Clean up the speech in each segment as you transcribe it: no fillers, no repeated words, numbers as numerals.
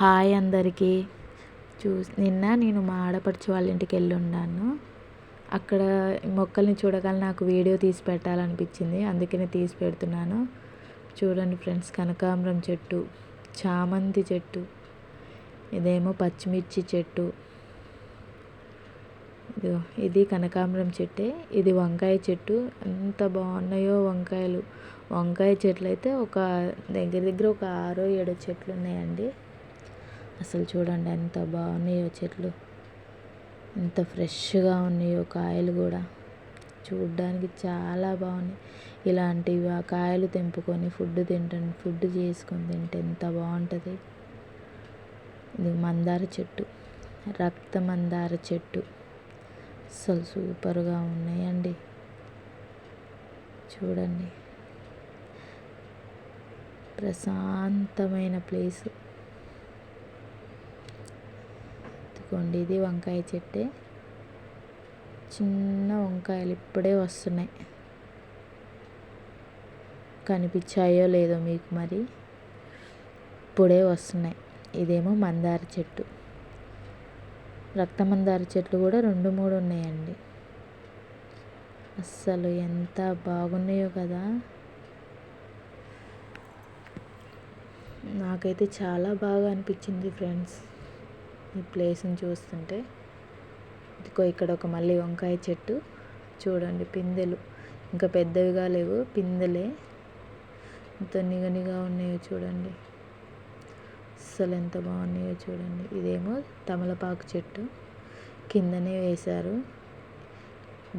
Hi అందరికీ. నిన్న నేను మా ఆడపడుచు వాళ్ళ ఇంటికి వెళ్ళి ఉన్నాను. అక్కడ మొక్కల్ని చూడగానే నాకు వీడియో తీసి పెట్టాలనిపించింది, అందుకనే తీసి పెడుతున్నాను. చూడండి ఫ్రెండ్స్, కనకాంబరం చెట్టు, చామంతి చెట్టు, ఇదేమో పచ్చిమిర్చి చెట్టు, ఇది కనకాంబరం చెట్టే. ఇది వంకాయ చెట్టు. ఎంత బాగున్నాయో వంకాయలు. వంకాయ చెట్లు అయితే ఒక దగ్గర ఒక 6-7 చెట్లు ఉన్నాయండి. అసలు చూడండి ఎంత బాగున్నాయో చెట్లు, ఎంత ఫ్రెష్గా ఉన్నాయో కాయలు కూడా చూడ్డానికి చాలా బాగున్నాయి. ఇలాంటివి ఆ కాయలు తెంపుకొని ఫుడ్ చేసుకొని తింటే ఎంత బాగుంటుంది. ఇది మందార చెట్టు, రక్త మందార చెట్టు, అసలు సూపర్గా ఉన్నాయండి. చూడండి, ప్రశాంతమైన ప్లేసు. ఇదిగోండి, ఇది వంకాయ చెట్టే. చిన్న వంకాయలు ఇప్పుడే వస్తున్నాయి. కనిపించాయో లేదో మీకు, మరి ఇప్పుడే వస్తున్నాయి. ఇదేమో మందార చెట్టు. రక్త మందార చెట్లు కూడా 2-3 ఉన్నాయండి. అస్సలు ఎంత బాగున్నాయో కదా. నాకైతే చాలా బాగా అనిపించింది ఫ్రెండ్స్ ఈ ప్లేస్ని చూస్తుంటే. ఇదిగో ఇక్కడ ఒక మళ్ళీ వంకాయ చెట్టు. చూడండి, పిందెలు ఇంకా పెద్దవిగా లేవు, పిందెలే. ఎంత నిగనిగా ఉన్నాయో చూడండి, అస్సలు ఎంత బాగున్నాయో చూడండి. ఇదేమో తమలపాకు చెట్టు, కిందనే వేశారు.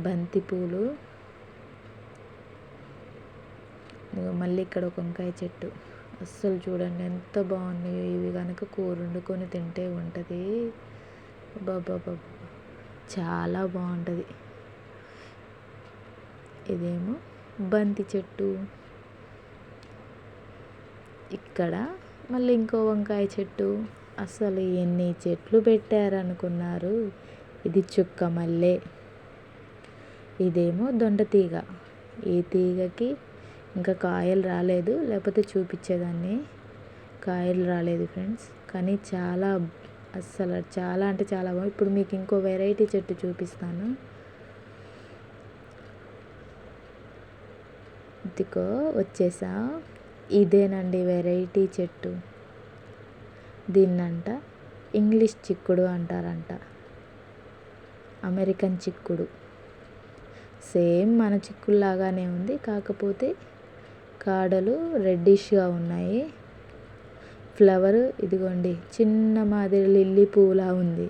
బంతి పూలు. మళ్ళీ ఇక్కడ ఒక వంకాయ చెట్టు. అస్సలు చూడండి ఎంత బాగున్నాయో. ఇవి కనుక కూర వండుకొని తింటే ఉంటుంది, బాబా, చాలా బాగుంటుంది. ఇదేమో బంతి చెట్టు. ఇక్కడ మళ్ళీ ఇంకో వంకాయ చెట్టు. అసలు ఎన్ని చెట్లు పెట్టారనుకున్నారు. ఇది చుక్క మల్లె. ఇదేమో దొండ తీగ. ఈ తీగకి ఇంకా కాయలు రాలేదు, లేకపోతే చూపించేదాన్ని. కాయలు రాలేదు ఫ్రెండ్స్, కానీ అస్సలు చాలా అంటే చాలా బాగుంది. ఇప్పుడు మీకు ఇంకో వెరైటీ చెట్టు చూపిస్తాను. ఇదిగో వచ్చేసా. ఇదేనండి వెరైటీ చెట్టు. దీన్నంట ఇంగ్లీష్ చిక్కుడు అంటారంట, అమెరికన్ చిక్కుడు. సేమ్ మన చిక్కుడులాగానే ఉంది, కాకపోతే కాడలు రెడ్డిష్గా ఉన్నాయి. ఫ్లవర్ ఇదిగోండి, చిన్న మాదిరి లిల్లీ పువ్వులా ఉంది.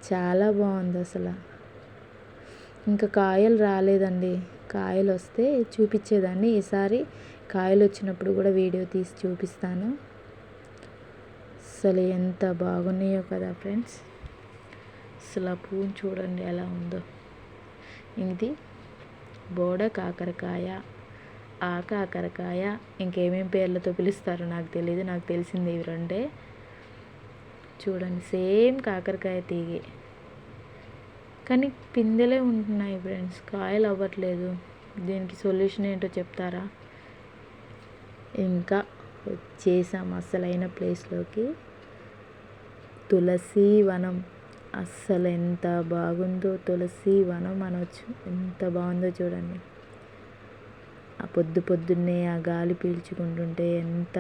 చాలా బాగుంది అసలు. ఇంకా కాయలు రాలేదండి, కాయలు వస్తే చూపించేదాన్ని. ఈసారి కాయలు వచ్చినప్పుడు కూడా వీడియో తీసి చూపిస్తాను. అసలు ఎంత బాగున్నాయో కదా ఫ్రెండ్స్. అసలు ఆ పువ్వుని చూడండి ఎలా ఉందో. ఇది బోడ కాకరకాయ, ఆ కాకరకాయ, ఇంకేమేం పేర్లతో పిలుస్తారో నాకు తెలియదు. నాకు తెలిసింది ఇవి రెండే. చూడండి, సేమ్ కాకరకాయ తీగే, కానీ పిందెలే ఉంటున్నాయి ఫ్రెండ్స్, కాయలు అవ్వట్లేదు. దీనికి సొల్యూషన్ ఏంటో చెప్తారా? ఇంకా వచ్చేసాం అసలైన ప్లేస్లోకి. తులసి వనం. అస్సలు ఎంత బాగుందో, తులసి వనం అనవచ్చు. ఎంత బాగుందో చూడండి. ఆ పొద్దున్నే ఆ గాలి పీల్చుకుంటుంటే ఎంత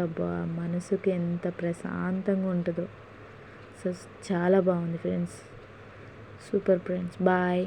మనసుకి ఎంత ప్రశాంతంగా ఉంటుందో. సో చాలా బాగుంది ఫ్రెండ్స్. Super friends, bye.